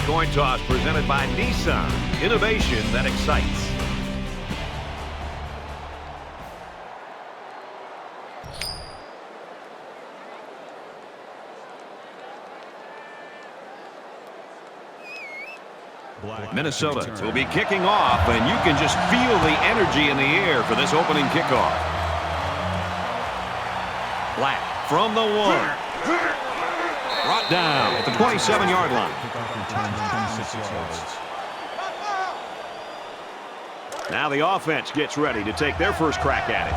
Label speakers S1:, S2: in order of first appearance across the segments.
S1: coin toss presented by Nissan. Innovation that excites. Minnesota will be kicking off, and you can just feel the energy in the air for this opening kickoff. Black from the 1. Brought down at the 27-yard line. Now the offense gets ready to take their first crack at it.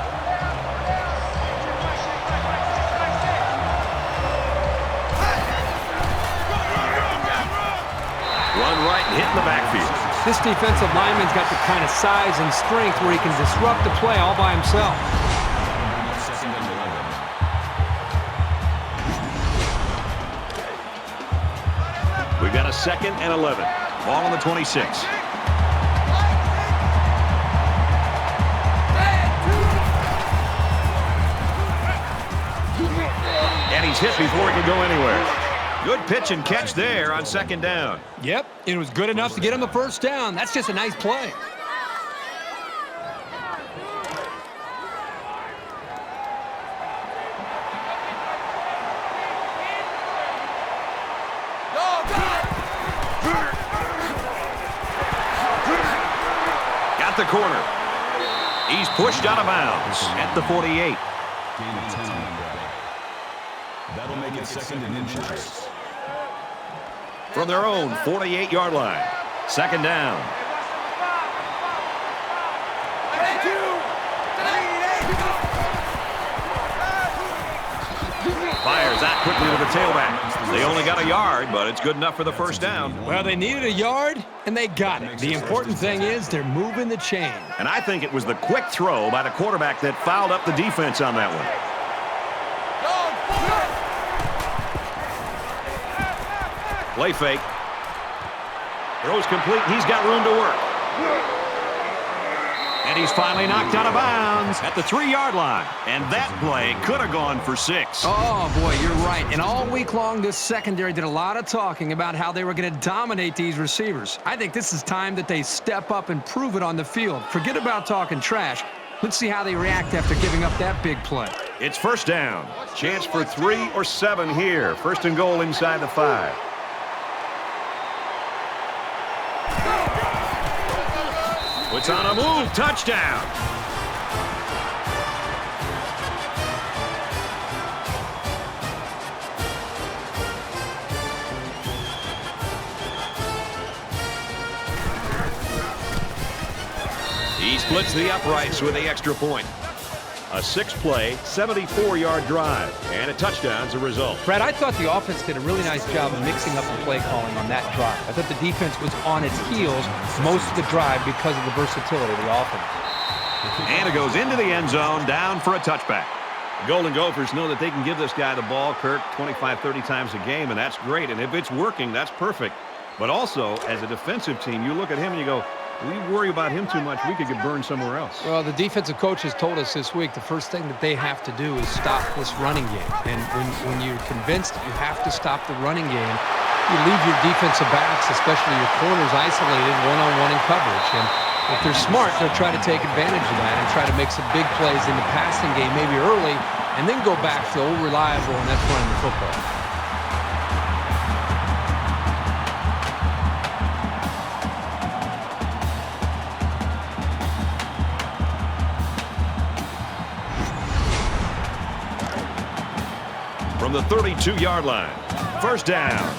S1: Run right and hit in the backfield.
S2: This defensive lineman's got the kind of size and strength where he can disrupt the play all by himself.
S1: We've got a 2nd and 11. Ball on the 26. And he's hit before he can go anywhere. Good pitch and catch there on 2nd down.
S2: Yep, it was good enough to get him a first down. That's just a nice play.
S1: Got the corner. He's pushed out of bounds at the 48.
S3: Gain of 10 on the play. That'll make it 2nd and inches.
S1: From their own 48-yard line. 2nd down. Fires that quickly to the tailback. They only got a yard, but it's good enough for the first down.
S2: Well, they needed a yard, and they got it. The important thing is they're moving the chain.
S1: And I think it was the quick throw by the quarterback that fouled up the defense on that one. Play fake. Throws complete. He's got room to work. And he's finally knocked out of bounds at the 3-yard line. And that play could have gone for 6.
S2: Oh, boy, you're right. And all week long, this secondary did a lot of talking about how they were going to dominate these receivers. I think this is time that they step up and prove it on the field. Forget about talking trash. Let's see how they react after giving up that big play.
S1: It's first down. Chance for 3 or 7 here. 1st and goal inside the 5. It's on a move. Touchdown. He splits the uprights with the extra point. A 6-play, 74-yard drive, and a touchdown's a result.
S2: Brad, I thought the offense did a really nice job of mixing up the play calling on that drive. I thought the defense was on its heels most of the drive because of the versatility of the offense.
S1: And it goes into the end zone, down for a touchback. The Golden Gophers know that they can give this guy the ball, Kirk, 25, 30 times a game, and that's great. And if it's working, that's perfect. But also, as a defensive team, you look at him and you go, we worry about him too much. We could get burned somewhere else.
S2: Well, the defensive coaches told us this week the first thing that they have to do is stop this running game. And when you're convinced that you have to stop the running game, you leave your defensive backs, especially your corners, isolated one-on-one in coverage. And if they're smart, they'll try to take advantage of that and try to make some big plays in the passing game, maybe early, and then go back to old reliable, and that's running the football.
S1: From the 32-yard line. First down.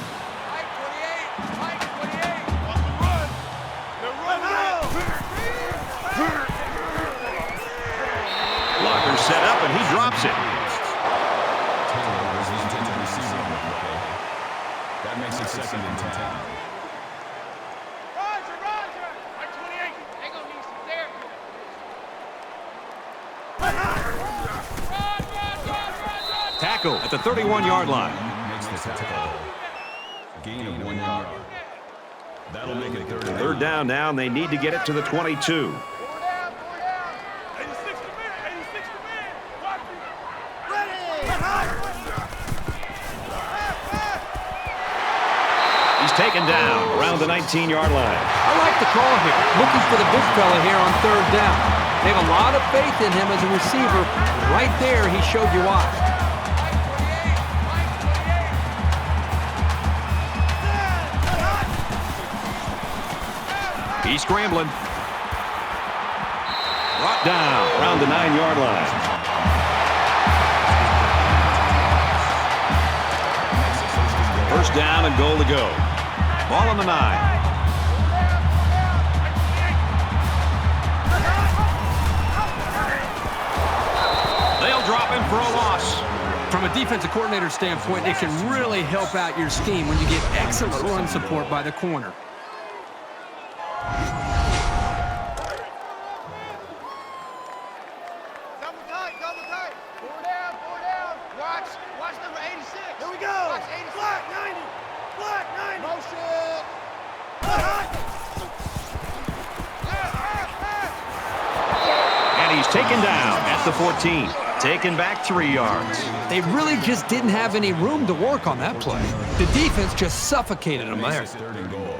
S1: Blocker set up, and he drops it.
S3: That makes it 2nd and 10.
S1: Tackle at the 31-yard line.
S3: Makes the tackle. Gain of 1 yard. That'll make it 3rd.
S1: Third down now, and they need to get it to the 22. He's taken down around around the 19-yard line.
S2: I like the call here. Looking for the big fella here on third down. They have a lot of faith in him as a receiver. Right there, he showed you why.
S1: He's scrambling. Brought down around the 9-yard line. First down and goal to go. Ball on the 9. They'll drop him for a loss.
S2: From a defensive coordinator standpoint, it can really help out your scheme when you get excellent run support by the corner.
S4: Double tight. Four down. Watch number 86. Here we go. Watch 86. Black 90. Motion.
S1: And he's taken down at the 14. Taken back 3 yards.
S2: They really just didn't have any room to work on that play. The defense just suffocated them there.
S3: Third and goal.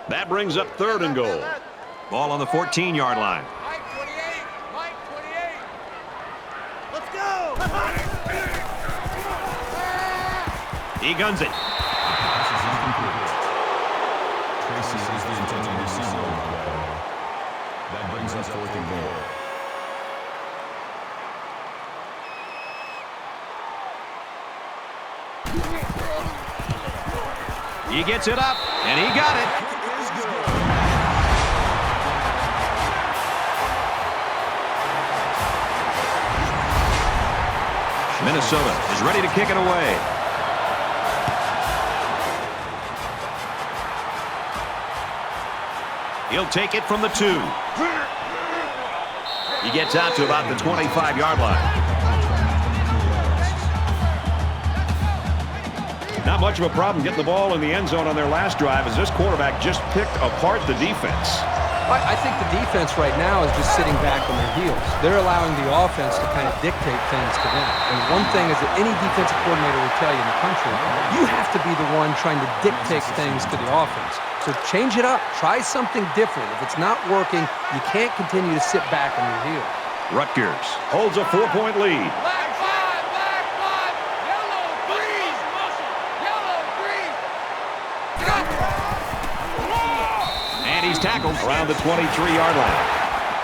S1: That brings up third and goal. Ball on the 14-yard line.
S4: Mike 28. Let's go.
S1: He guns it.
S3: Pass is incomplete. Tracy is the intended receiver on the play. That brings us fourth and goal.
S1: He gets it up, and he got it. Minnesota is ready to kick it away. He'll take it from the 2. He gets out to about the 25-yard line. Not much of a problem getting the ball in the end zone on their last drive as this quarterback just picked apart the defense.
S2: I think the defense right now is just sitting back on their heels. They're allowing the offense to kind of dictate things to them. And one thing is that any defensive coordinator will tell you in the country, you have to be the one trying to dictate things to the offense. So change it up. Try something different. If it's not working, you can't continue to sit back on your heels.
S1: Rutgers holds a 4-point lead.
S4: Black 5. Yellow, green.
S1: And he's tackled around the 23-yard line.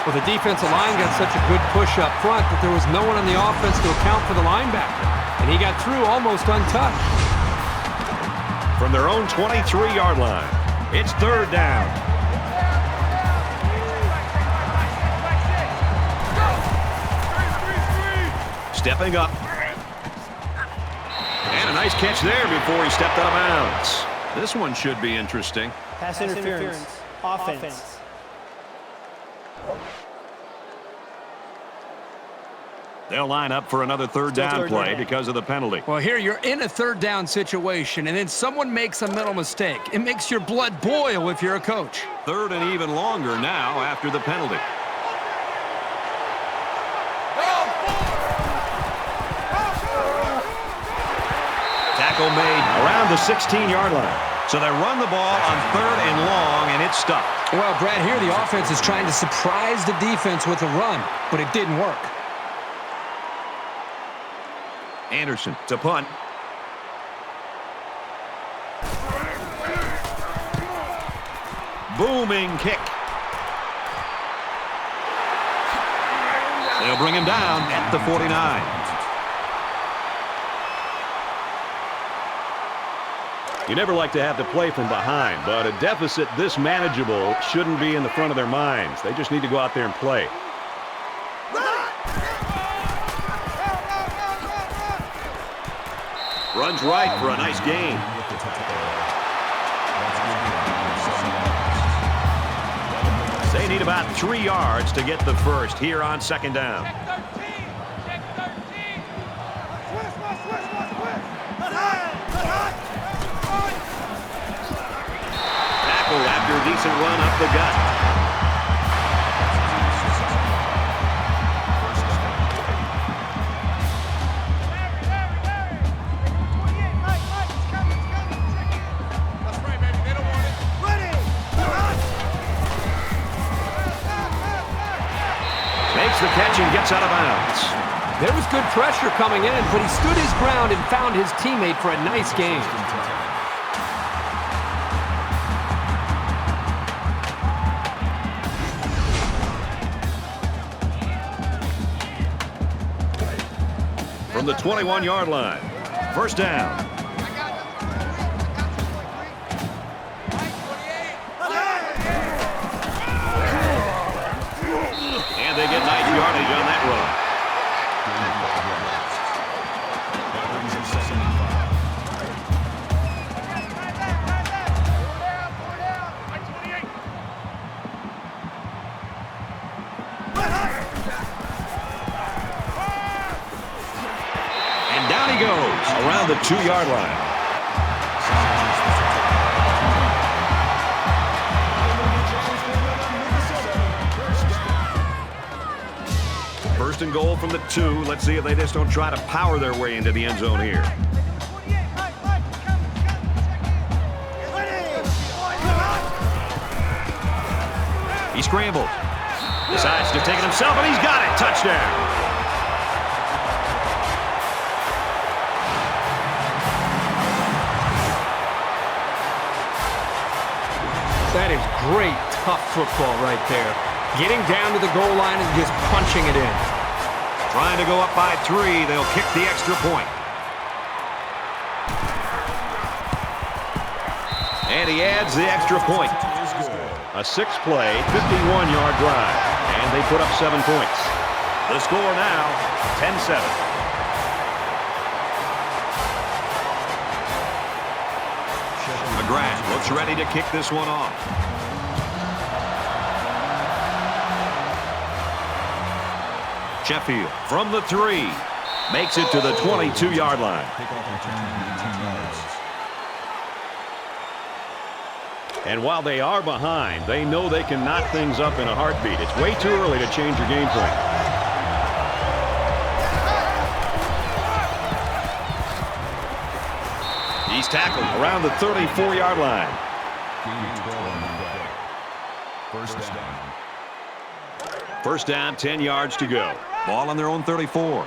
S2: Well, the defensive line got such a good push up front that there was no one on the offense to account for the linebacker. And he got through almost untouched.
S1: From their own 23-yard line, it's third down. Stepping up. And a nice catch there before he stepped out of bounds. This one should be interesting.
S5: Pass interference. Offense.
S1: They'll line up for another third down play because of the penalty.
S2: Well, here you're in a third down situation, and then someone makes a mental mistake. It makes your blood boil if you're a coach.
S1: Third and even longer now after the penalty. Tackle made around the 16-yard line. So they run the ball on third and long, and it's stuck.
S2: Well, Brad, here the offense is trying to surprise the defense with a run, but it didn't work.
S1: Anderson to punt. Booming kick. They'll bring him down at the 49. You never like to have to play from behind, but a deficit this manageable shouldn't be in the front of their minds. They just need to go out there and play. Runs right for a nice gain. They need about 3 yards to get the first here on second down. Tackle after a decent run up the gut. kicks out of bounds.
S2: There was good pressure coming in, but he stood his ground and found his teammate for a nice game.
S1: From the 21-yard line. First down. And they get nice yardage on that run. And down he goes around the 2-yard line. First and goal from the 2. Let's see if they just don't try to power their way into the end zone here. He scrambles. Decides to take it himself, and he's got it. Touchdown.
S2: That is great, tough football right there. Getting down to the goal line and just punching it in.
S1: Trying to go up by 3. They'll kick the extra point. And he adds the extra point. A 6-play, 51-yard drive. And they put up 7 points. The score now, 10-7. McGrath looks ready to kick this one off. Sheffield from the 3 makes it to the 22-yard line. And while they are behind, they know they can knock things up in a heartbeat. It's way too early to change your game plan. He's tackled around the 34-yard line. First down, 10 yards to go. Ball on their own 34.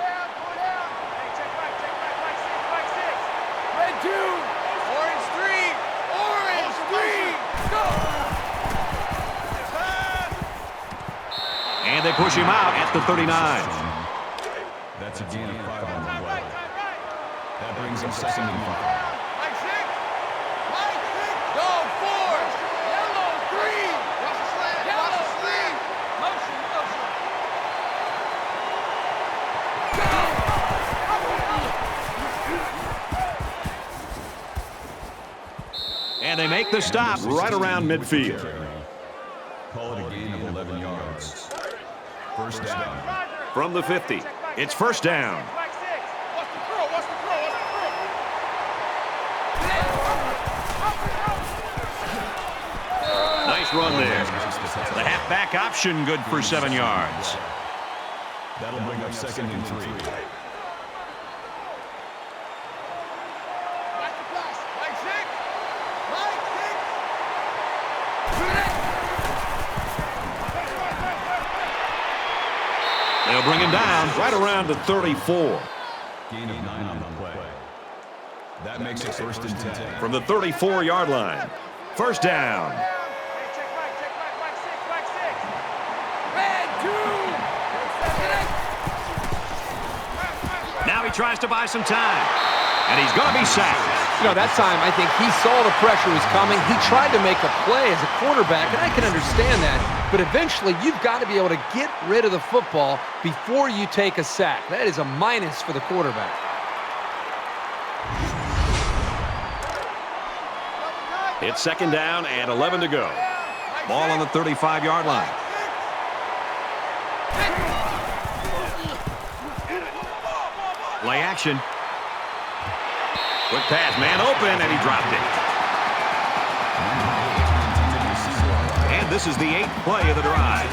S1: And they push him out at the 39.
S3: That's a gain of 5 on the play. That brings him second and 5.
S1: And they make the stop right around midfield.
S3: Call it a gain of 11 yards. First down.
S1: From the 50, it's first down. Nice run there. The halfback option good for 7 yards.
S3: That'll bring up second and 3.
S1: They'll bring him down right around the 34.
S3: Gain of 9 on the play. That makes it first and 10.
S1: From the 34-yard line. First down. Now he tries to buy some time. And he's going to be sacked.
S2: You know, that time I think he saw the pressure was coming. He tried to make a play as a quarterback, and I can understand that. But eventually, you've got to be able to get rid of the football before you take a sack. That is a minus for the quarterback.
S1: It's second down and 11 to go. Ball on the 35-yard line. Play action. Quick pass, man open, and he dropped it. And this is the 8th play of the drive.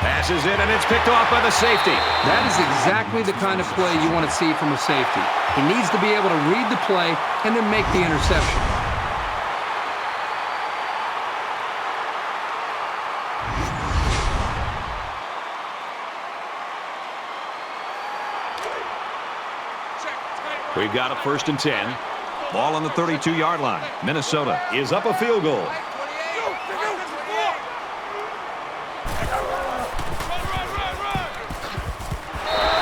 S1: Pass passes it, and it's picked off by the safety.
S2: That is exactly the kind of play you want to see from a safety. He needs to be able to read the play and then make the interception.
S1: We've got a 1st and 10. Ball on the 32-yard line. Minnesota is up a field goal.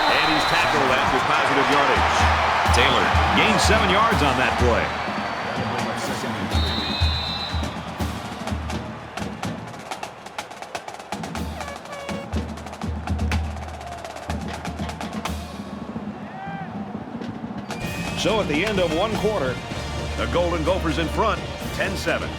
S1: And he's tackled after positive yardage. Taylor gains 7 yards on that play. So at the end of 1 quarter, the Golden Gophers in front, 10-7.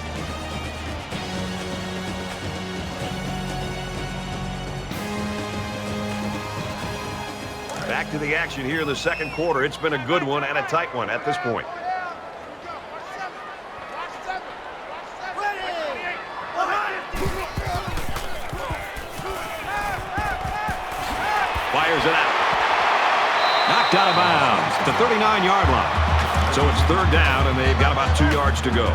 S1: Back to the action here in the 2nd quarter. It's been a good one and a tight one at this point. Fires it out. Knocked out of bounds at the 39-yard line. So it's 3rd down, and they've got about 2 yards to go.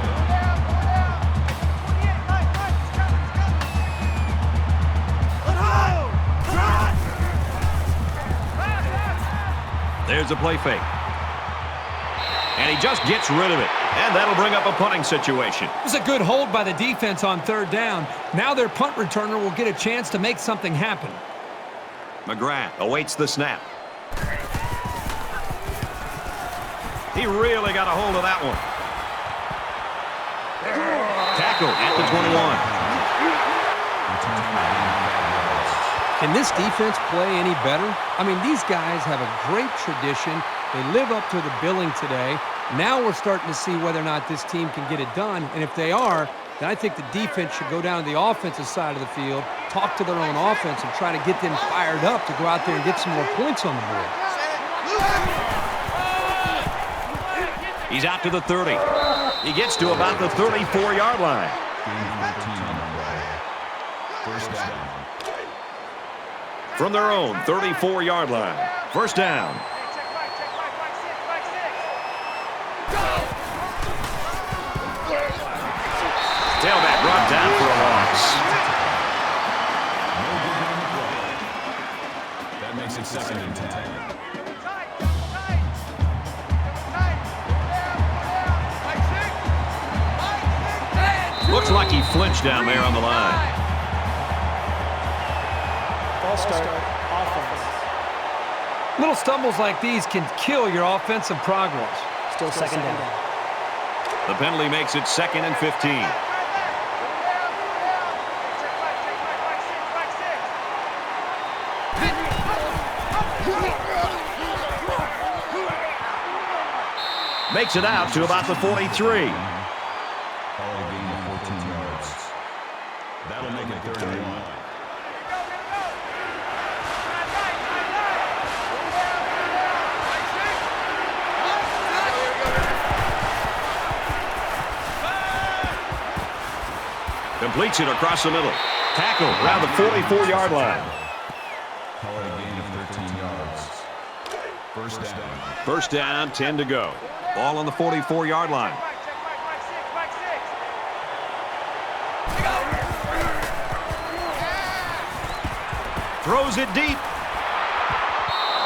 S1: There's a play fake. And he just gets rid of it. And that'll bring up a punting situation.
S2: It was a good hold by the defense on 3rd down. Now their punt returner will get a chance to make something happen.
S1: McGrath awaits the snap. He really got a hold of that one. Tackle at the 21.
S2: Can this defense play any better? I mean, these guys have a great tradition. They live up to the billing today. Now we're starting to see whether or not this team can get it done. And if they are, then I think the defense should go down to the offensive side of the field, talk to their own offense, and try to get them fired up to go out there and get some more points on the board.
S1: He's out to the 30. He gets to about the 34-yard line. From their own 34-yard line. 1st down. Tailback brought down for a loss.
S3: That makes it 2nd and 10.
S1: Looks like he flinched down there on the line.
S5: False start. Offense.
S2: Little stumbles like these can kill your offensive progress.
S5: Still 2nd down.
S1: The penalty makes it 2nd and 15. Makes it out to about the 43.
S3: That'll make it 3rd and 1.
S1: Completes it across the middle. Tackle around the 44-yard line.
S3: Call it a gain of 13 yards. 1st down.
S1: 1st down, 10 to go. Ball on the 44-yard line. Throws it deep.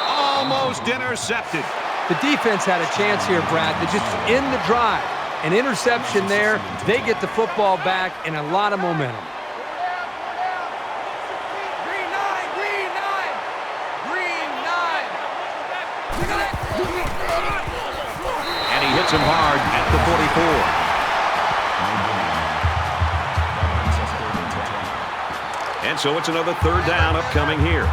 S1: Almost intercepted.
S2: The defense had a chance here, Brad, to just end the drive. An interception there. They get the football back and a lot of momentum.
S4: Green 9, green 9, green 9.
S1: And he hits him hard at the 44. And so it's another 3rd down upcoming here.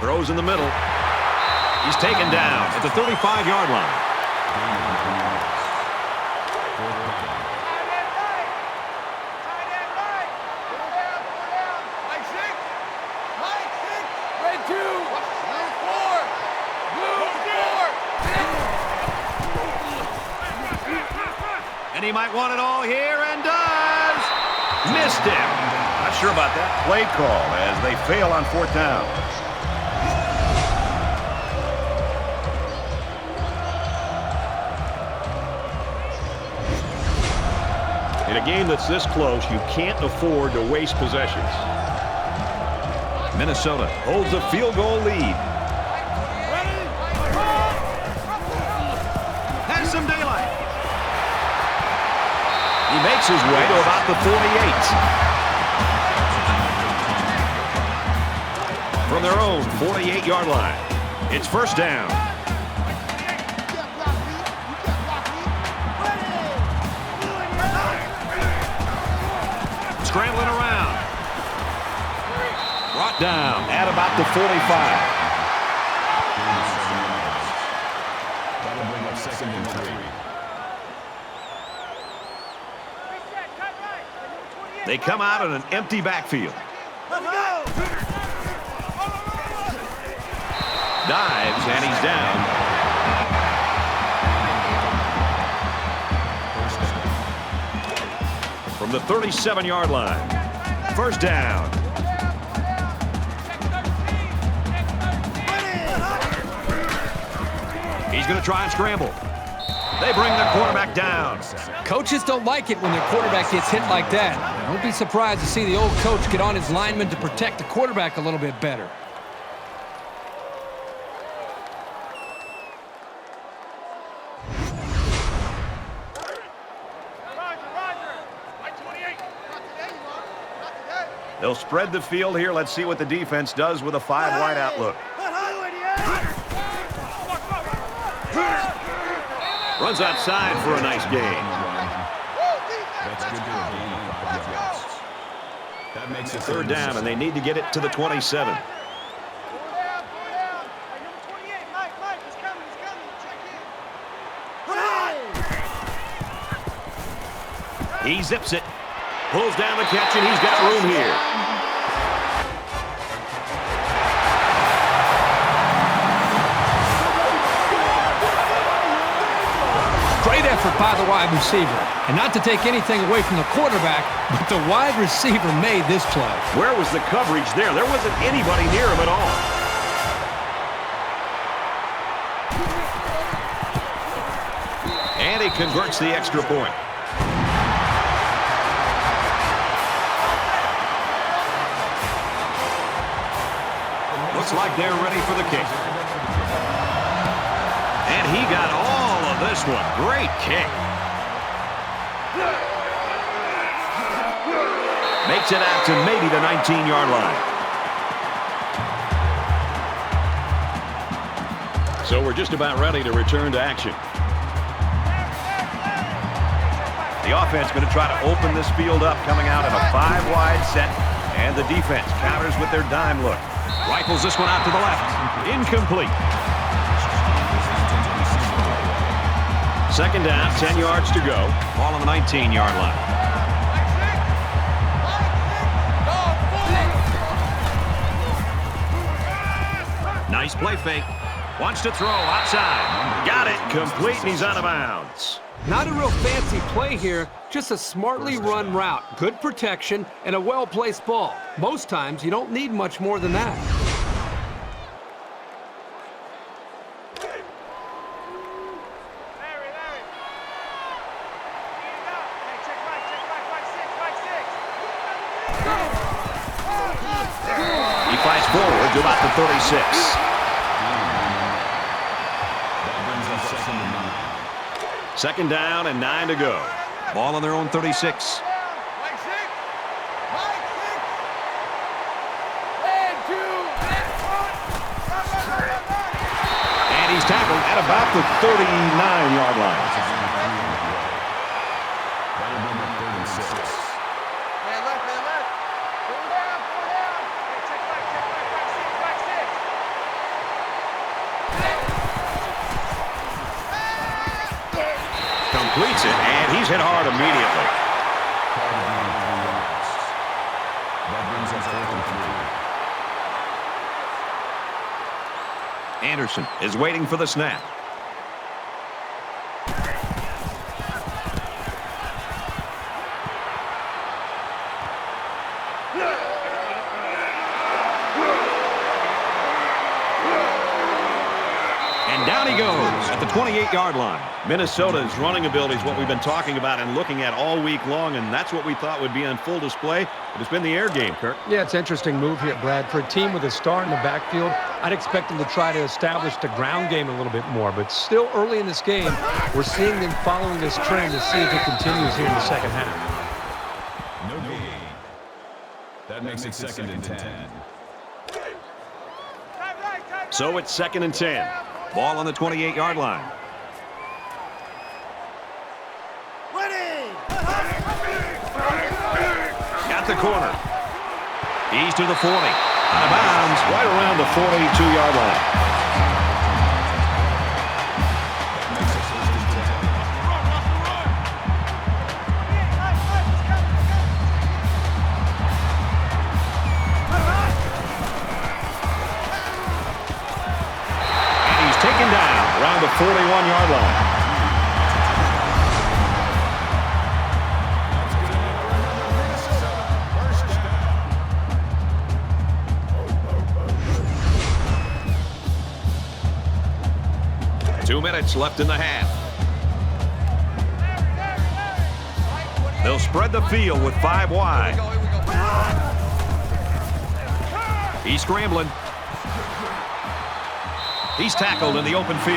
S1: Throws in the middle. He's taken down at the 35-yard line. And he might want it all here and does. Missed him. Not sure about that play call as they fail on 4th down. In a game that's this close, you can't afford to waste possessions. Minnesota holds a field goal lead. Has some daylight. He makes his way to about the 48. From their own 48-yard line, it's 1st down. Scrambling around. Brought down at about the 45.
S3: That'll bring up 2nd and 3.
S1: They come out in an empty backfield. Dives, and he's down. From the 37-yard line. 1st down. He's going to try and scramble. They bring the quarterback down.
S2: Coaches don't like it when their quarterback gets hit like that. Don't be surprised to see the old coach get on his lineman to protect the quarterback a little bit better.
S1: They'll spread the field here. Let's see what the defense does with a 5-wide outlook. Runs outside for a nice gain.
S3: That's good for a gain of 5 yards. That makes it
S1: 3rd down, and they need to get it to the 27. He zips it. Pulls down the catch, and he's got room here.
S2: Great effort by the wide receiver. And not to take anything away from the quarterback, but the wide receiver made this play.
S1: Where was the coverage there? There wasn't anybody near him at all. And he converts the extra point. Looks like they're ready for the kick. And he got all of this one. Great kick. Makes it out to maybe the 19-yard line. So we're just about ready to return to action. The offense going to try to open this field up, coming out in a 5-wide set. And the defense counters with their dime look. Rifles this one out to the left. Incomplete. 2nd down, 10 yards to go. Ball on the 19-yard line. Nice play fake. Wants to throw outside. Got it. Complete, and he's out of bounds.
S2: Not a real fancy play here, just a smartly run route. Good protection and a well-placed ball. Most times, you don't need much more than that.
S1: He flies forward to about the 36. Second down and 9 to go. Ball on their own 36. And he's tackled at about the 39-yard line. Completes it, and he's hit hard immediately.
S3: That brings us 4th and 3.
S1: Anderson is waiting for the snap. And down he goes at the 28-yard line. Minnesota's running ability is what we've been talking about and looking at all week long, and that's what we thought would be on full display. But it's been the air game, Kirk.
S2: Yeah, it's an interesting move here, Brad. For a team with a star in the backfield, I'd expect them to try to establish the ground game a little bit more. But still early in this game, we're seeing them following this trend to see if it continues here in the second half.
S3: No gain. That makes it 2nd and 10.
S1: So it's 2nd and 10. Ball on the 28-yard line. Got the corner. He's to the 40. Out of bounds, right around the 42-yard line. And he's taken down around the 41-yard line. Minutes left in the half. They'll spread the field with 5 wide. He's scrambling. He's tackled in the open field.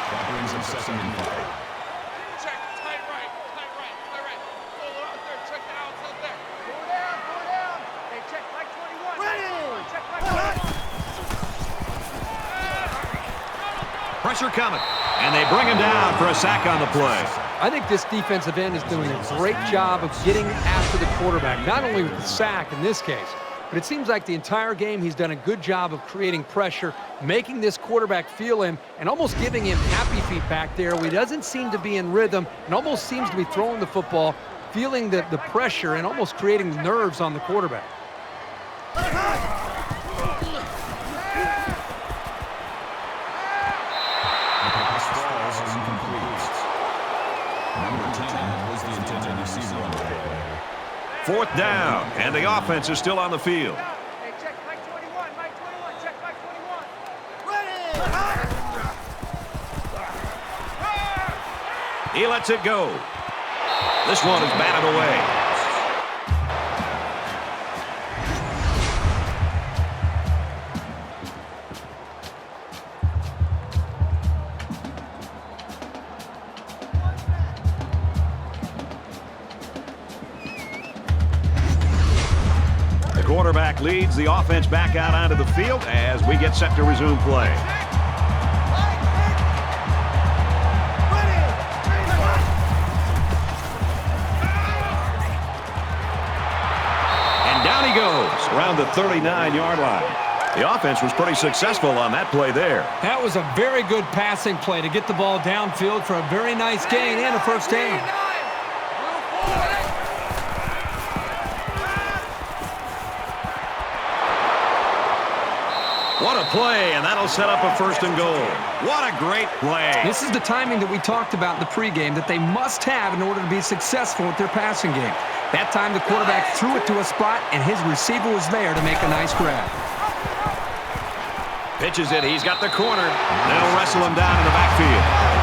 S3: That brings him 2nd and 5.
S4: Check, tight right. Pull out there, check the outs out there. Four down. Hey, check like 21. Ready. Check like 21.
S1: Pressure coming, and they bring him down for a sack on the play.
S2: I think this defensive end is doing a great job of getting after the quarterback, not only with the sack in this case, but it seems like the entire game he's done a good job of creating pressure, making this quarterback feel him, and almost giving him happy feet back there where he doesn't seem to be in rhythm and almost seems to be throwing the football, feeling the pressure and almost creating nerves on the quarterback.
S3: Number 10 was the intended receiver on the play.
S1: 4th down, and the offense is still on the field.
S4: Hey, check like 21. Check like 21. Ready.
S1: He lets it go. This one is batted away. Quarterback leads the offense back out onto the field as we get set to resume play. And down he goes around the 39-yard line. The offense was pretty successful on that play there.
S2: That was a very good passing play to get the ball downfield for a very nice gain and a first down.
S1: What a play, and that'll set up a 1st and goal. What a great play.
S2: This is the timing that we talked about in the pregame that they must have in order to be successful with their passing game. That time the quarterback threw it to a spot, and his receiver was there to make a nice grab.
S1: Pitches it. He's got the corner. They'll wrestle him down in the backfield.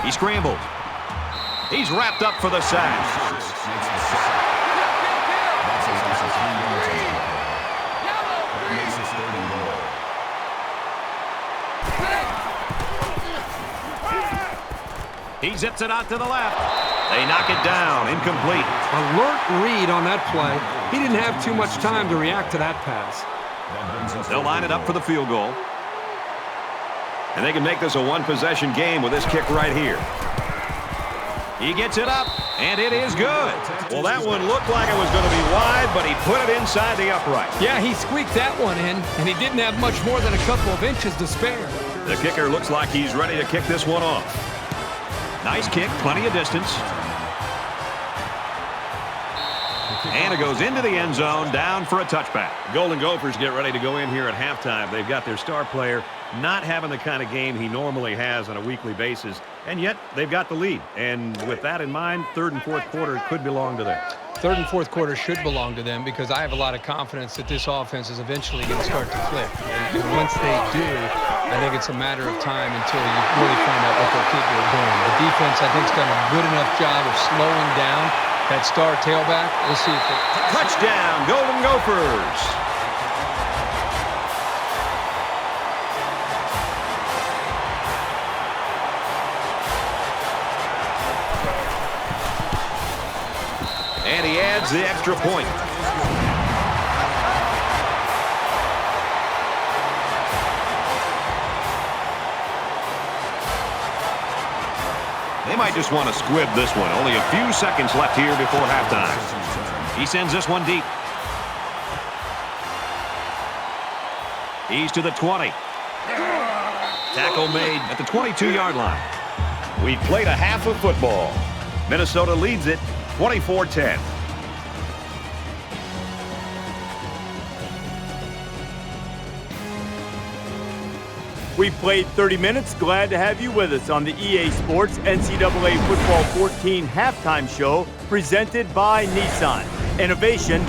S1: He scrambled. He's wrapped up for the sack. He zips it out to the left. They knock it down. Incomplete.
S2: Alert read on that play. He didn't have too much time to react to that pass.
S1: They'll line it up for the field goal. And they can make this a one-possession game with this kick right here. He gets it up, and it is good. Well, that one looked like it was going to be wide, but he put it inside the upright.
S2: Yeah, he squeaked that one in, and he didn't have much more than a couple of inches to spare.
S1: The kicker looks like he's ready to kick this one off. Nice kick, plenty of distance. And it goes into the end zone, down for a touchback. Golden Gophers get ready to go in here at halftime. They've got their star player not having the kind of game he normally has on a weekly basis, and yet they've got the lead. And with that in mind, third and fourth quarter could belong to them.
S2: Third and fourth quarter should belong to them because I have a lot of confidence that this offense is eventually going to start to click. And once they do, I think it's a matter of time until you really find out what they're capable of doing. The defense, I think, has done a good enough job of slowing down that star tailback. We'll see if they...
S1: Touchdown, Golden Gophers! And he adds the extra point. They might just want to squib this one. Only a few seconds left here before halftime. He sends this one deep. He's to the 20. Tackle made at the 22-yard line. We've played a half of football. Minnesota leads it 24-10.
S6: We've played 30 minutes. Glad to have you with us on the EA Sports NCAA Football 14 halftime show presented by Nissan. Innovation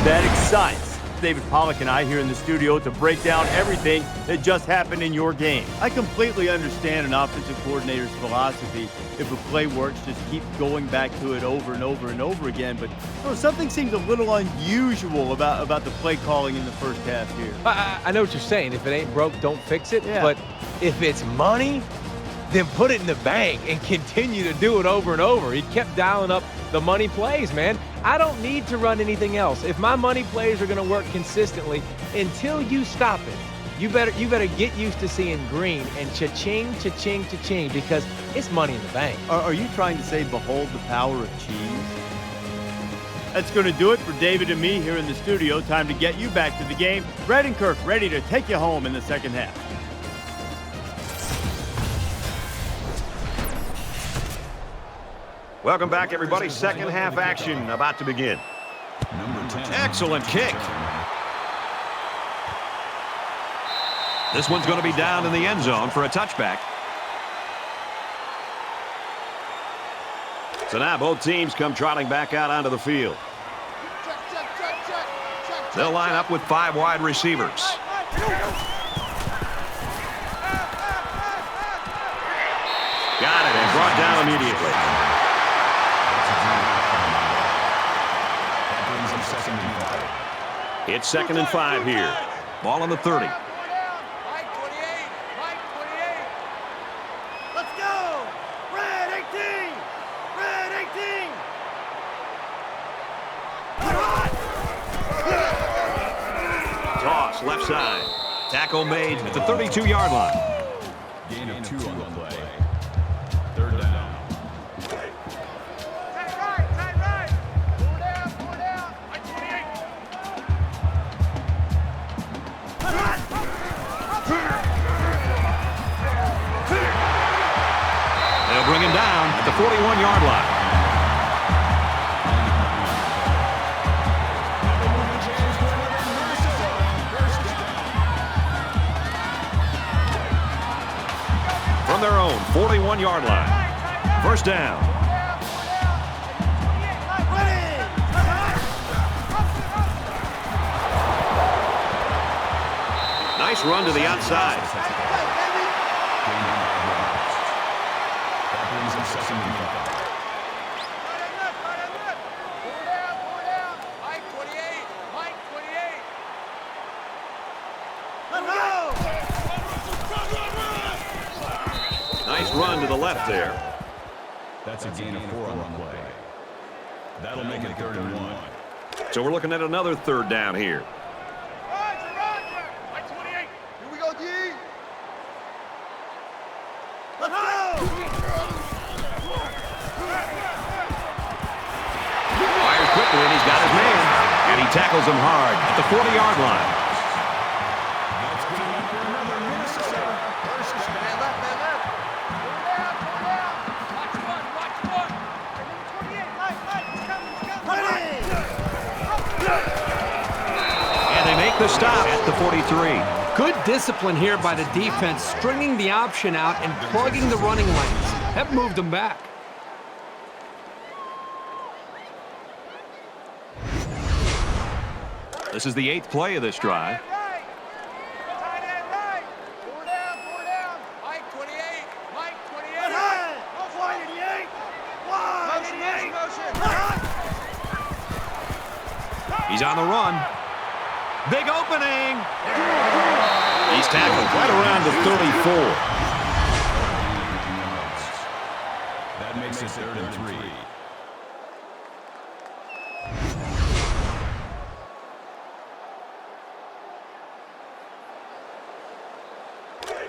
S6: that excites. David Pollack and I here in the studio to break down everything that just happened in your game. I completely understand an offensive coordinator's philosophy. If a play works, just keep going back to it over and over and over again. But something seems a little unusual about the play calling in the first half here.
S7: I know what you're saying. If it ain't broke, don't fix it.
S6: Yeah.
S7: But if it's money, then put it in the bank and continue to do it over and over. He kept dialing up the money plays, man. I don't need to run anything else. If my money plays are going to work consistently, until you stop it, you better get used to seeing green and cha-ching, cha-ching, cha-ching, because it's money in the bank.
S6: Are you trying to say behold the power of cheese? That's going to do it for David and me here in the studio. Time to get you back to the game. Brad and Kirk ready to take you home in the second half.
S1: Welcome back, everybody. Second half action about to begin.
S3: Number 10.
S1: Excellent kick. This one's going to be down in the end zone for a touchback. So now both teams come trotting back out onto the field. They'll line up with 5 wide receivers. Got it and brought down immediately. It's 2nd and 5 here. Ball on the 30.
S4: Mike 28. Mike 28.
S6: Let's go! Red 18! Red 18!
S1: Toss left side. Tackle made at the 32-yard line.
S3: Gain of 2 on the play. 3rd down.
S4: Tight right. 4 down. Mike 28.
S1: They'll bring him down at the 41-yard line. From their own 41-yard line. First down. Nice run to the outside.
S3: That brings up 2nd and 5.
S4: Four down. Mike 28. Mike 28.
S1: Nice run to the left there.
S3: That's a gain of 4 on the play. That'll make it 3rd and 1.
S1: So we're looking at another 3rd down here.
S4: Roger. Mike 28. Here we go, D.
S6: Let's go!
S1: Fires quickly, and he's got his man. And he tackles him hard at the 40-yard line.
S3: That's good enough for another Minnesota first down.
S4: Man left. Four down. Watch one. Number 28. Mike, it's coming.
S6: Ready!
S1: make the stop at the 43.
S2: Good discipline here by the defense, stringing the option out and plugging the running lanes. That moved them back.
S1: This is the 8th play of this drive.
S4: Tight end right. Four down. Mike 28. Mike 28. Wide 88. Wide. Motion.
S1: He's on the run. Big opening. He's tackled right around the 34.
S3: That makes it 3rd and 3.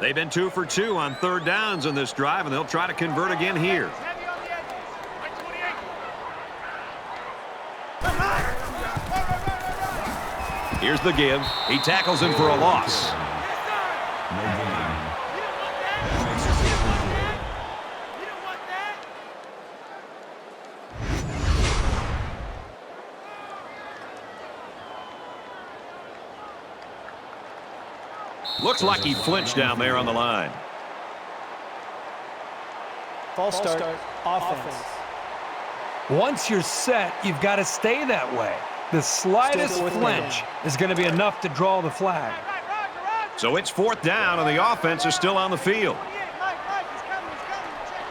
S1: They've been 2 for 2 on 3rd downs in this drive, and they'll try to convert again here.
S4: Heavy on the edges. Mike 28.
S1: Here's the give. He tackles him for a loss.
S3: No gain.
S4: You don't want that.
S3: That makes it 4th and 4.
S4: You don't want that.
S1: Looks like he flinched down there on the line.
S5: False start. Offense.
S2: Once you're set, you've got to stay that way. The slightest
S5: Still 4th
S2: flinch
S5: down.
S2: is going to be enough to draw the flag.
S4: Roger.
S1: So it's 4th down, and the offense is still on the field.
S4: 28. Mike, he's coming. Check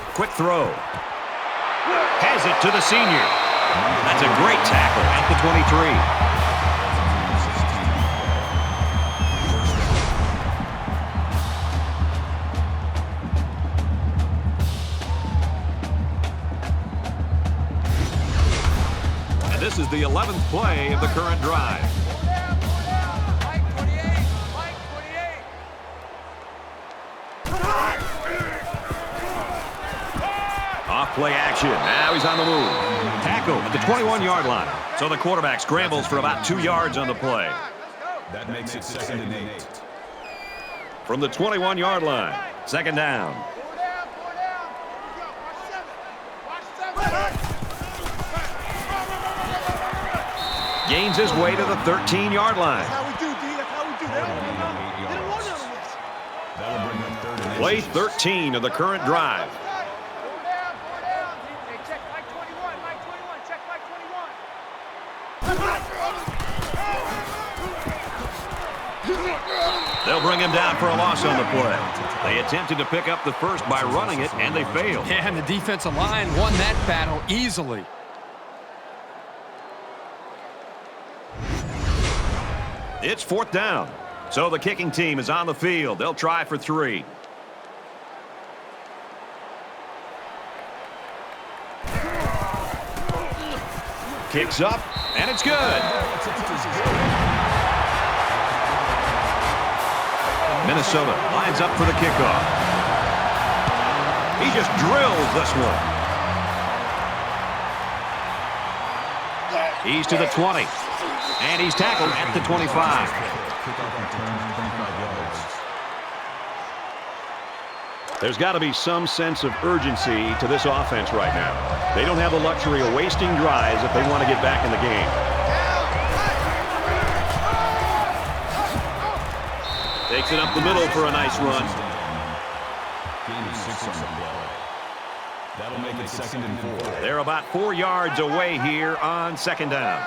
S4: in.
S1: Quick throw. Has it to the senior. That's a great tackle at the 23. And this is the 11th play of the current drive.
S4: Mike 28. Mike 28.
S1: Off play action. Now he's on the move. Tackle at the 21-yard line. So the quarterback scrambles for about 2 yards on the play.
S3: That makes it 2nd and 8.
S1: From the 21-yard line, 2nd down.
S4: Four down. Here we go. Watch 7.
S1: Gains his way to the 13-yard line.
S4: That's how we do, D. That's how we do. They don't want none of this.
S3: That'll bring up 3rd and 8.
S1: Play 13 of the current drive.
S4: Four down. Hey, check Mike 21. Mike 21. Check Mike 21.
S1: They'll bring him down for a loss on the play. They attempted to pick up the first by running it, and they failed.
S2: Yeah, and the defensive line won that battle easily.
S1: It's 4th down. So the kicking team is on the field. They'll try for 3. Kicks up, and it's good. Minnesota lines up for the kickoff. He just drills this one. He's to the 20. And he's tackled at the 25. There's got to be some sense of urgency to this offense right now. They don't have the luxury of wasting drives if they want to get back in the game. Takes it up the middle for a nice run.
S3: Gain of 6 on the play. That'll make it 2nd and 4.
S1: They're about 4 yards away here on 2nd down.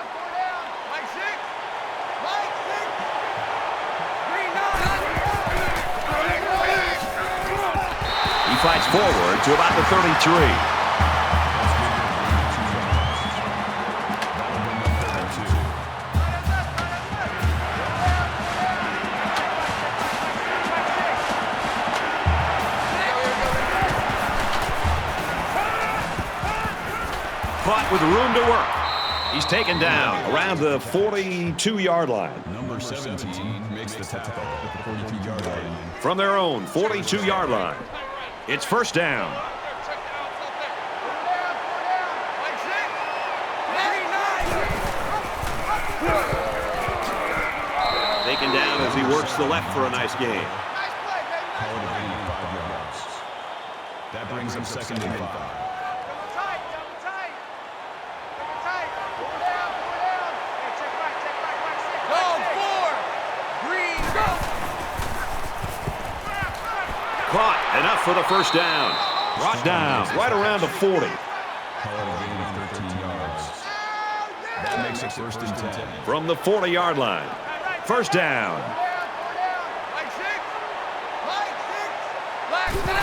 S4: Mike 6. Mike 6. Green 9.
S1: He fights forward to about the 33. Caught with room to work. He's taken down around the 42-yard line.
S3: Number 17 makes the tackle at the 42-yard line.
S1: From their own 42-yard line. It's 1st down.
S4: Check it out. It's up there. Four down. Mike 6. Green 9.
S1: Taken down as he works the left for a nice gain.
S4: Nice play, baby.
S3: Call it a gain of 5 yards. That brings up 2nd and 5.
S4: Double tight. Double tight. Double tight.
S1: Caught. Enough for the first down. Brought down right around the 40.
S3: Call it a gain of 13 yards. That makes it first and 10.
S1: From the 40-yard line. First down.
S4: Like six. Like six. Like six.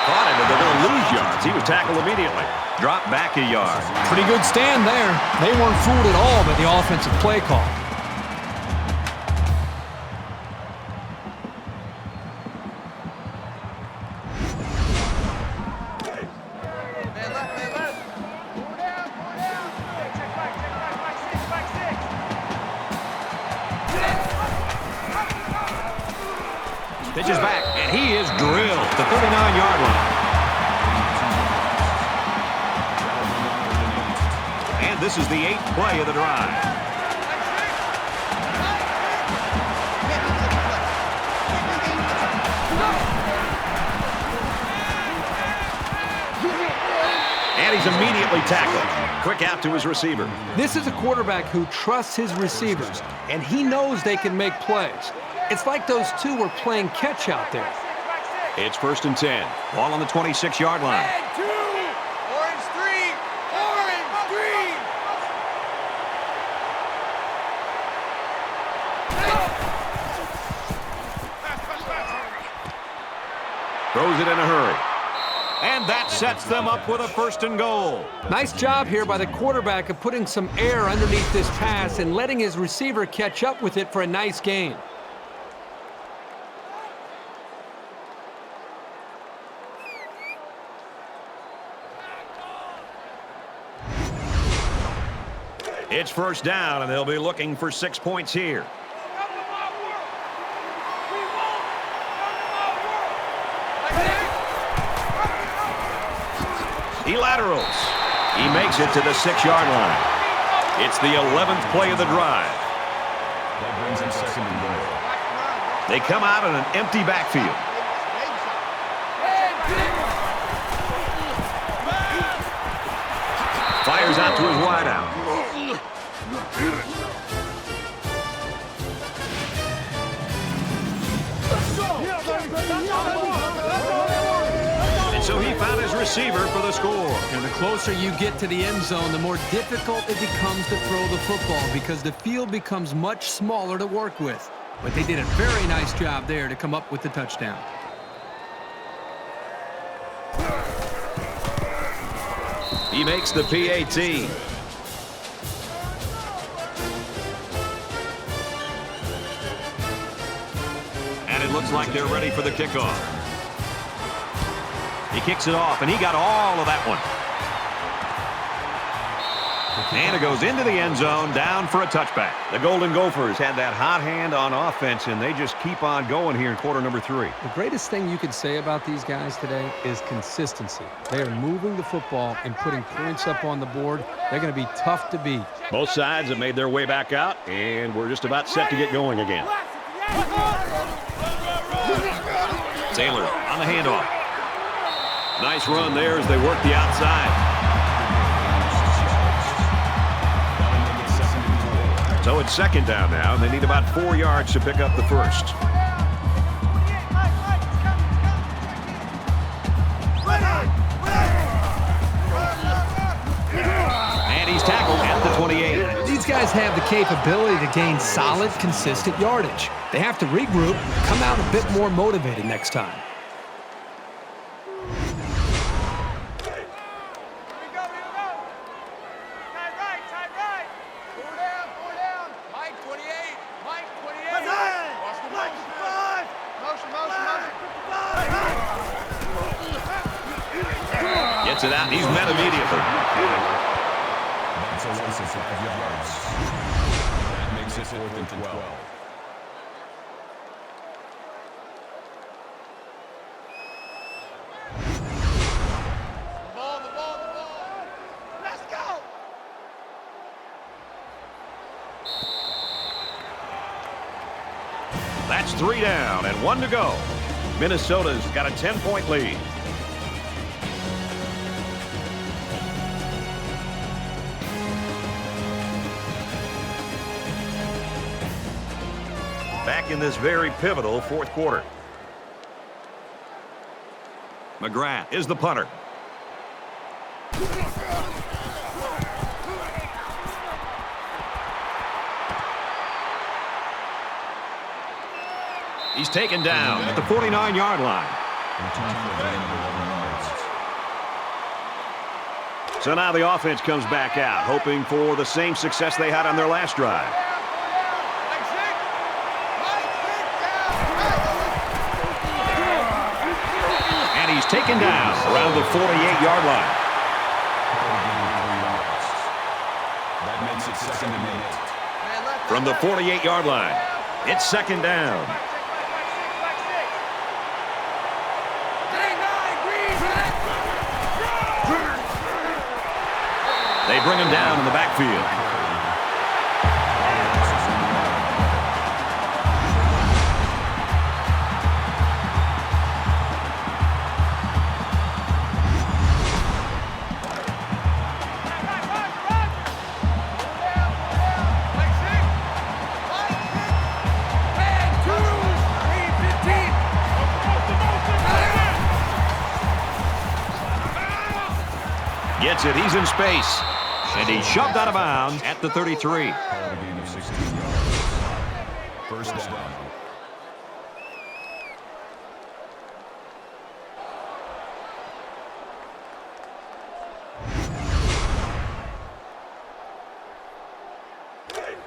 S1: Caught him, and they're going to lose yards. He was tackled immediately. Drop back a yard.
S2: Pretty good stand there. They weren't fooled at all by the offensive play call.
S4: Man left, man left. Four down, four down. Hey, check back, six, back six.
S1: Pitches back, and he is drilled to the 39-yard line. And this is the 8th play of the drive. And he's immediately tackled. Quick out to his receiver.
S2: This is a quarterback who trusts his receivers, and he knows they can make plays. It's like those two were playing catch out there.
S1: It's first and 10. Ball on the 26-yard line.
S4: And two. Orange three. Orange three.
S1: Throws it in a hurry. And that sets them up with a first and goal.
S2: Nice job here by the quarterback of putting some air underneath this pass and letting his receiver catch up with it for a nice gain.
S1: It's first down, and they'll be looking for 6 points here. He laterals. He makes it to the 6-yard line. It's the 11th play of the drive.
S3: That brings him second and goal.
S1: They come out in an empty backfield. Fires out to his wideout. And so he found his receiver for the score.
S2: And the closer you get to the end zone, the more difficult it becomes to throw the football because the field becomes much smaller to work with. But they did a very nice job there to come up with the touchdown.
S1: He makes the PAT. And it looks like they're ready for the kickoff. He kicks it off, and he got all of that one. And it goes into the end zone, down for a touchback. The Golden Gophers had that hot hand on offense, and they just keep on going here in quarter number 3.
S2: The greatest thing you can say about these guys today is consistency. They are moving the football and putting points up on the board. They're going to be tough to beat.
S1: Both sides have made their way back out, and we're just about set to get going again. Taylor on the handoff. Nice run there as they work the outside. So it's second down now, and they need about 4 yards to pick up the first. And he's tackled at the 28.
S2: These guys have the capability to gain solid, consistent yardage. They have to regroup, come out a bit more motivated next time.
S1: Gets it out, and he's met immediately.
S3: That's a loss of 5 yards. That makes it 4th and 12.
S4: Let's go.
S1: That's 3 down and 1 to go. Minnesota's got a 10-point lead. back in this very pivotal fourth quarter. McGrath is the punter. He's taken down at the 49-yard line. So now the offense comes back out, hoping for the same success they had on their last drive. And he's taken down around the 48-yard line.
S3: That makes it 2nd and 8.
S1: From the 48-yard line, it's 2nd down. They bring him down in the backfield. Gets it. He's in space. And he's shoved out of bounds at the 33.
S3: A gain of 16 yards. 1st down.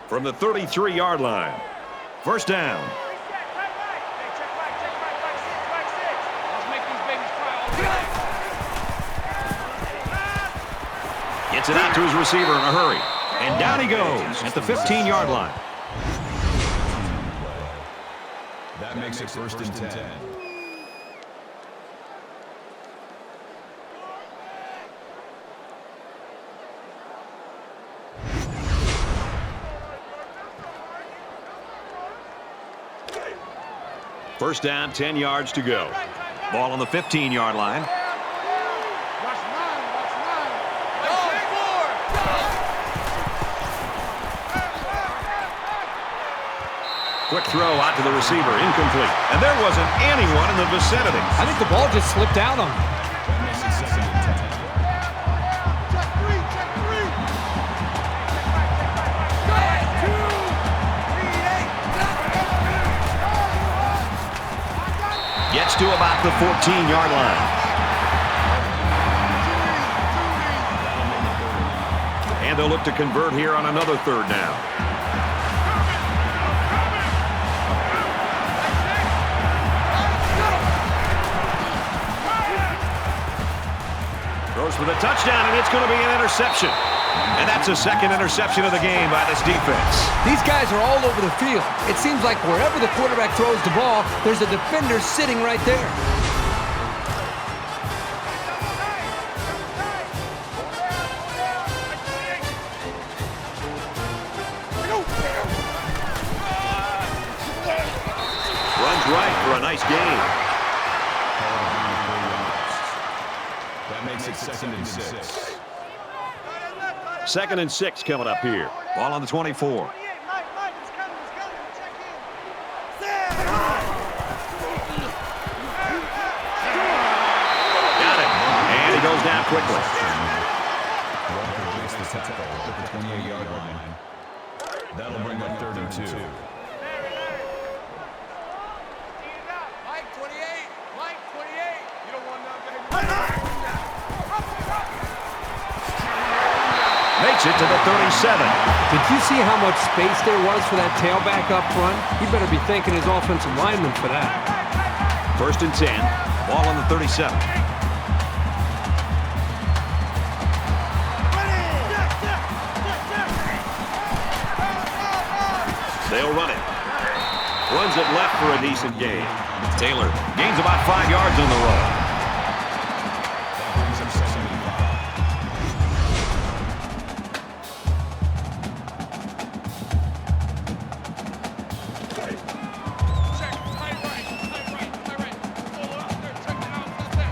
S1: From the 33-yard line. 1st down. Gets it out to his receiver in a hurry. And down he goes at the 15-yard line.
S3: That makes it 1st and 10.
S1: First down, 10 yards to go. Ball on the 15-yard line. Quick throw out to the receiver, incomplete. And there wasn't anyone in the vicinity.
S2: I think the ball just slipped out on him.
S3: That makes it 2nd and 10.
S1: Gets to about the 14-yard line. And they'll look to convert here on another 3rd down. Throws for the touchdown, and it's going to be an interception. And that's a 2nd interception of the game by this defense.
S2: These guys are all over the field. It seems like wherever the quarterback throws the ball, there's a defender sitting right there.
S1: Runs right for a nice gain.
S3: That makes it 2nd and 6.
S1: 2nd and 6 coming up here. Ball on the 24. Got it. And he goes down quickly.
S3: Walker makes the tackle at the 28-yard line. That'll bring up 3rd and 2.
S4: Mike 28, Mike 28. You don't want none, baby.
S1: Makes it to the 37.
S2: Did you see how much space there was for that tailback up front? He better be thanking his offensive lineman for that.
S1: 1st and 10. Ball on the 37. They'll run it. Runs it left for a decent gain. Taylor gains about 5 yards on the roll.
S3: That brings up 2nd and 5.
S4: Check, tight right. Pull it out there, check it out, out there.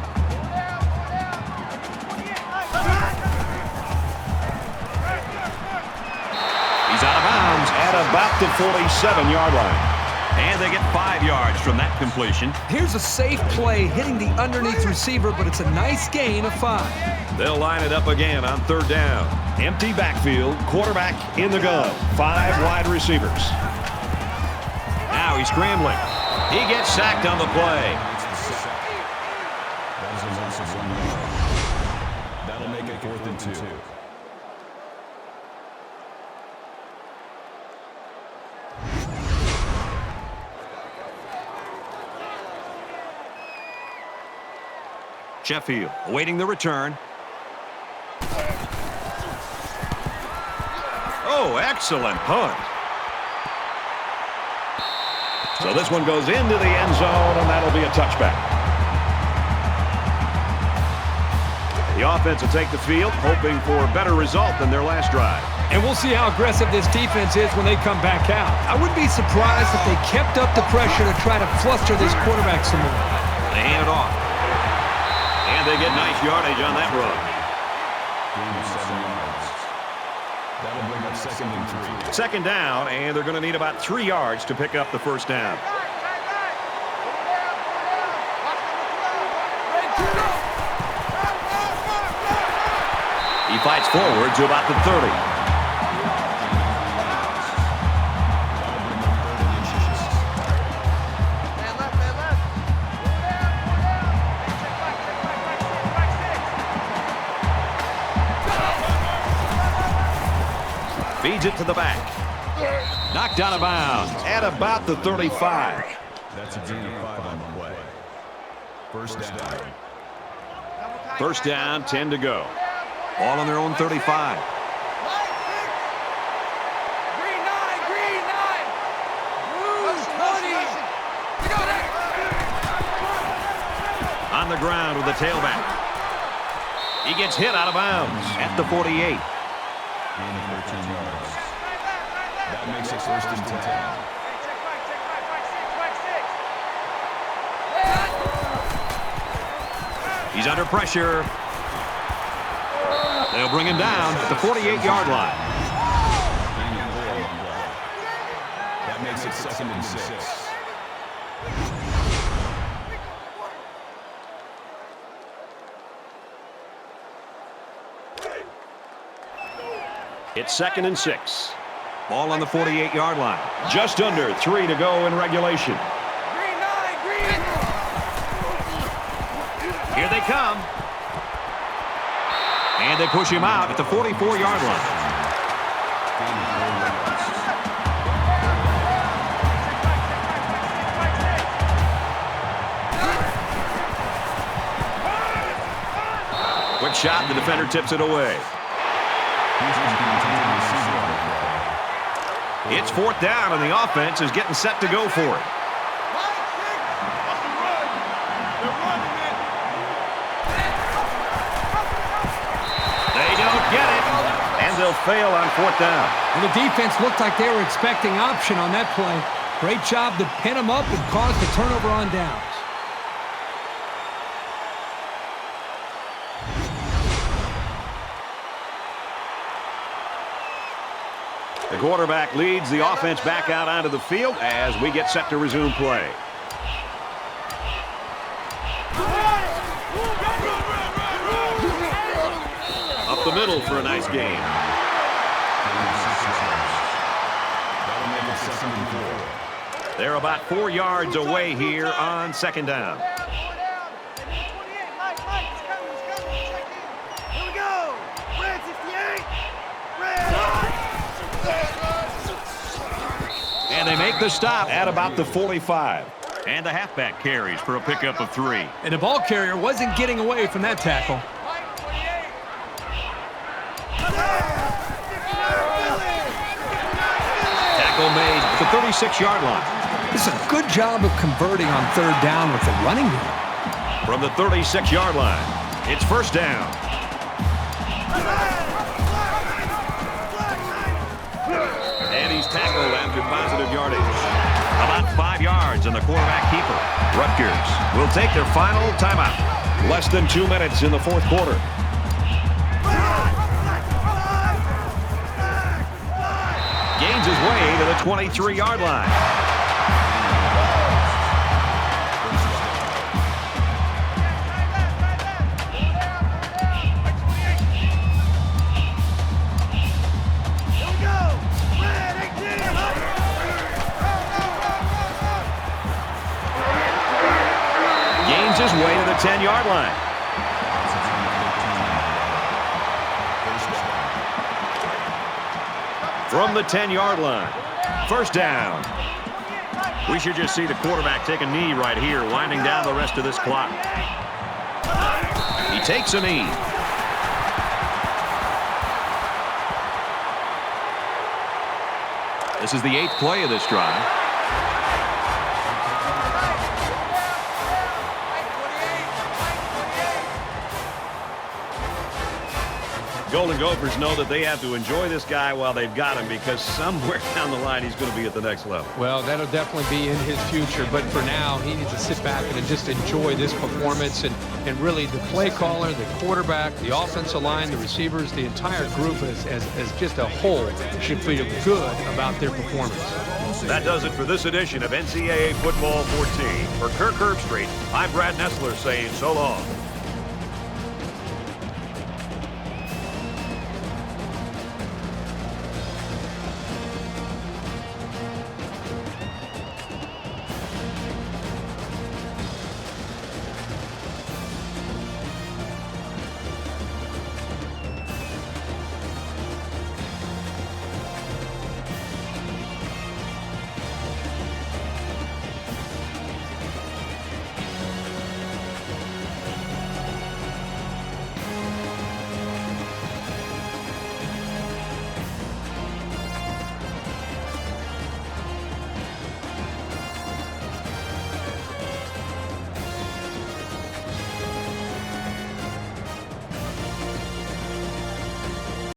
S1: He's out of bounds at about the 47-yard line. And they get 5 yards from that completion.
S2: Here's a safe play hitting the underneath receiver, but it's a nice gain of 5.
S1: They'll line it up again on 3rd down. Empty backfield, quarterback in the gun. 5 wide receivers. Now he's scrambling. He gets sacked on the play.
S3: That is a loss of 1 yard. That'll make it 4th and 2.
S1: Sheffield awaiting the return. Oh, excellent punt. So this one goes into the end zone, and that'll be a touchback. The offense will take the field, hoping for a better result than their last drive.
S2: And we'll see how aggressive this defense is when they come back out. I wouldn't be surprised if they kept up the pressure to try to fluster this quarterback some more.
S1: They hand it off. And they get nice yardage on that run.
S3: Gain of 7 yards. That'll bring up 2nd and 3.
S1: 2nd down, and they're going to need about 3 yards to pick up the 1st down. He fights forward to about the 30. Feeds it to the back. Knocked out of bounds at about the 35.
S3: That's a gain of 5 on the play. 1st down.
S1: 1st down, 10 to go. All on their own 35.
S4: Green 9, green 9. Blue 20.
S1: On the ground with the tailback. He gets hit out of bounds at the 48.
S3: Gain of 13 yards. That makes it 1st and 10.
S1: He's under pressure. They'll bring him down at the 48-yard line.
S3: Gain of 4 on the play. That makes it 2nd and 6.
S1: It's 2nd and 6. Ball on the 48-yard line. Just under 3 to go in regulation.
S4: Green 9, green.
S1: Here they come. And they push him out at the 44-yard line. Quick shot, the defender tips it away. It's 4th down, and the offense is getting set to go for it. They don't get it, and they'll fail on 4th down.
S2: And the defense looked like they were expecting option on that play. Great job to pin them up and cause the turnover on downs.
S1: The quarterback leads the offense back out onto the field as we get set to resume play. Up the middle for a nice gain. They're about 4 yards away here on 2nd down. And they make the stop at about the 45. And the halfback carries for a pickup of 3.
S2: And the ball carrier wasn't getting away from that tackle.
S1: Tackle made at the 36-yard line.
S2: This is a good job of converting on 3rd down with the running game.
S1: From the 36-yard line, it's 1st down. And he's tackled after positive yardage. About 5 yards on the quarterback keeper. Rutgers will take their final timeout. Less than 2 minutes in the 4th quarter. Gains his way to the 23-yard line. 10-yard line. From the 10-yard line. First down. We should just see the quarterback take a knee right here, winding down the rest of this clock. He takes a knee. This is the 8th play of this drive. Golden Gophers know that they have to enjoy this guy while they've got him, because somewhere down the line he's going to be at the next level.
S2: Well, that'll definitely be in his future, but for now he needs to sit back and just enjoy this performance, and really the play caller, the quarterback, the offensive line, the receivers, the entire group as just a whole should feel good about their performance.
S1: That does it for this edition of NCAA Football 14. For Kirk Herbstreit, I'm Brad Nessler saying so long.